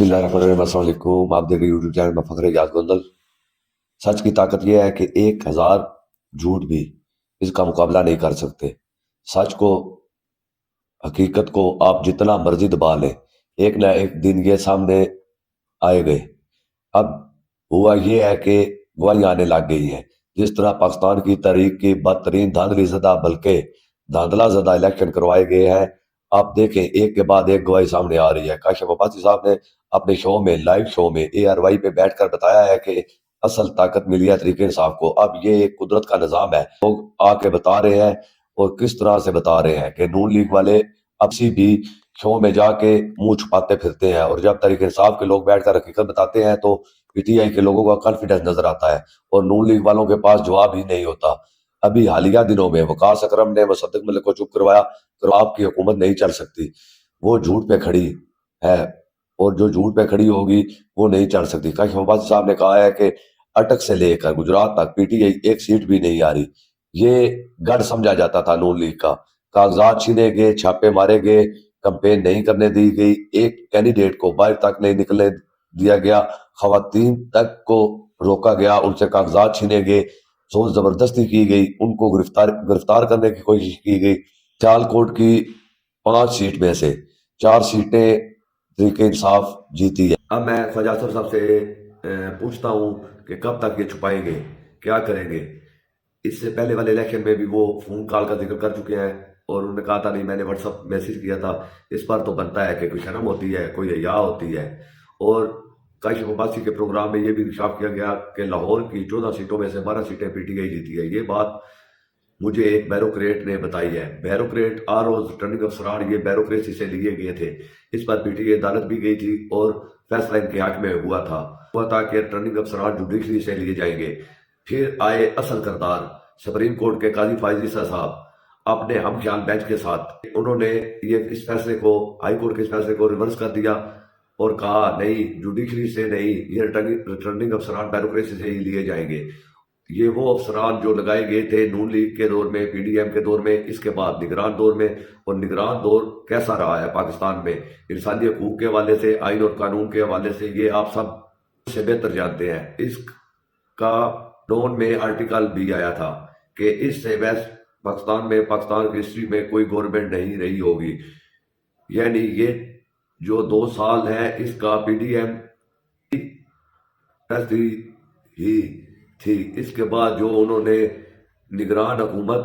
बिस्मिल्लाहिर्रहमानिर्रहीम। अस्सलाम वालेकुम। आप देख रहे यूट्यूब चैनल में फखर इजाज गोंदल। सच की ताकत यह है कि 1000 झूठ भी इसका मुकाबला नहीं कर सकते। सच को, हकीकत को आप जितना मर्जी दबा लें, एक ना एक दिन ये सामने आएंगे। अब हुआ ये है कि गवाही आने लग गई है। जिस तरह पाकिस्तान की तारीख की बदतरीन धांधली ज़दा बल्कि धांधला ज़दा इलेक्शन करवाए गए हैं। आप देखें, एक के बाद एक गवाही सामने आ रही है। काशिफ अब्बासी साहब ने अपने शो में, लाइव शो में ARY पे बैठकर बताया है कि असल ताकत मिली है तरीके इंसाफ को। अब ये एक कुदरत का निज़ाम है। लोग आके बता रहे हैं और किस तरह से बता रहे हैं कि नून लीग वाले अब सी भी शो में जाके मुंह छुपाते फिरते हैं, और जब तरीके इंसाफ के लोग बैठकर हकीकत बताते हैं तो PTI के लोगों का कॉन्फिडेंस नजर आता है और नून लीग वालों के पास जवाब ही नहीं होता। अभी हालिया दिनों में वकास अकरम ने मुसद्दिक मलिक को चुप करवाया कि आपकी हुकूमत नहीं चल सकती, वो झूठ पे खड़ी है और जो झूठ पे खड़ी होगी वो नहीं चल सकती। काशिफ अब्बासी साहब ने कहा है कि अटक से लेकर गुजरात तक PTI एक सीट भी नहीं आ रही। ये गढ़ समझा जाता था नून लीग का। कागजात छीने गए, छापे मारे गए, कंपेन नहीं करने दी गई, एक कैंडिडेट को बाहर तक नहीं निकलने दिया गया, खवातीन तक को रोका गया, उनसे कागजात छीने गए, जोर जबरदस्ती की गई, उनको गिरफ्तार करने की कोशिश की गई। सियालकोट की 5 सीट में से 4 सीटें तरीके इंसाफ जीती है। अब मैं ख्वाजा आसिफ साहब से पूछता हूँ कि कब तक ये छुपाएंगे, क्या करेंगे। इससे पहले वाले इलेक्शन में भी वो फोन कॉल का जिक्र कर चुके हैं और उन्होंने कहा था नहीं, मैंने व्हाट्सअप मैसेज किया था। इस पर तो बनता है कि कोई शर्म होती है, कोई हया होती है। और काशिफ अब्बासी के प्रोग्राम में ये भी इंकशाफ किया गया कि लाहौर की 14 सीटों में से 12 सीटें PTI जीती है। ये बात मुझे एक बैरोक्रेट ने बताई है। बैरोक्रेट आरओज रिटर्निंग अफसरान ये बैरोक्रेसी से लिए गए थे। इस पर PTI अदालत भी गई थी और फैसला इनके हक में हुआ था कि रिटर्निंग अफसरान जुडिशरी से लिए जाएंगे। फिर आए असल करदार सुप्रीम कोर्ट के काजी फायज ईसा साहब अपने हम ख्याल बेंच के साथ। उन्होंने ये इस फैसले को, हाई कोर्ट के इस फैसले को रिवर्स कर दिया और कहा नहीं, जुडिशरी से नहीं, ये रिटर्निंग अफसरान बैरोक्रेसी से ही लिए जाएंगे। ये वो अफसरान जो लगाए गए थे नून लीग के दौर में, PDM के दौर में, इसके बाद निगरान दौर में। और निगरान दौर कैसा रहा है पाकिस्तान में इंसानी हकूक के हवाले से, आइन और कानून के हवाले से, ये आप सब से बेहतर जानते हैं। इसका डॉन में आर्टिकल भी आया था कि इससे वेस्ट पाकिस्तान में, पाकिस्तान की हिस्ट्री में कोई गवर्नमेंट नहीं रही होगी। यानी ये जो 2 साल है इसका PDM ही थी। इसके बाद जो उन्होंने निगरान हुकूमत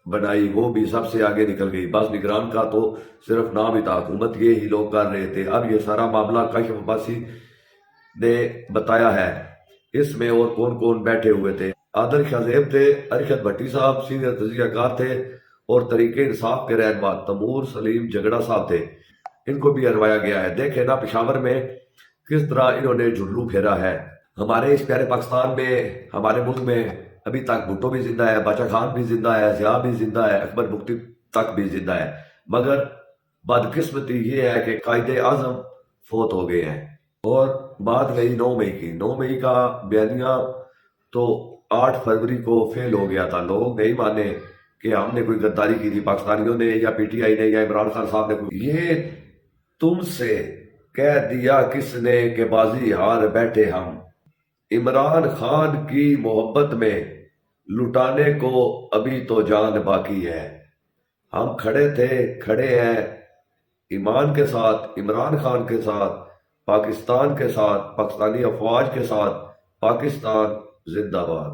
बनाई वो भी सबसे आगे निकल गई। बस निगरान का तो सिर्फ नाम ही था, हुकूमत ये ही लोग कर रहे थे। अब ये सारा मामला काशिफ अब्बासी ने बताया है। इसमें और कौन कौन बैठे हुए थे? आदिल शाहजेब थे, अरशद भट्टी साहब सीनियर तजियाकार थे और तरीके इंसाफ के रहनुमा तैमूर सलीम झगड़ा साहब थे। इनको भी हरवाया गया है। देखे ना पेशावर में किस तरह इन्होंने जुल्लू फेरा है। हमारे इस प्यारे पाकिस्तान में, हमारे मुल्क में अभी तक भुट्टो भी जिंदा है, बादशाह खान भी जिंदा है, ज़िया भी जिंदा है, अकबर मुफ्ती तक भी जिंदा है। मगर बदकिस्मती ये है कि कायदे आजम फोत हो गए हैं। और बात रही 9 मई की, 9 मई का बयानिया तो 8 फरवरी को फेल हो गया था। लोग नहीं माने कि हमने कोई गद्दारी की थी पाकिस्तानियों ने या PTI ने या इमरान खान साहब ने। कोई ये तुमसे कह दिया किसने कि बाजी हार बैठे हम। इमरान खान की मोहब्बत में लुटाने को अभी तो जान बाकी है। हम खड़े थे, खड़े हैं ईमान के साथ, इमरान खान के साथ, पाकिस्तान के साथ, पाकिस्तानी अफवाज के साथ। पाकिस्तान जिंदाबाद।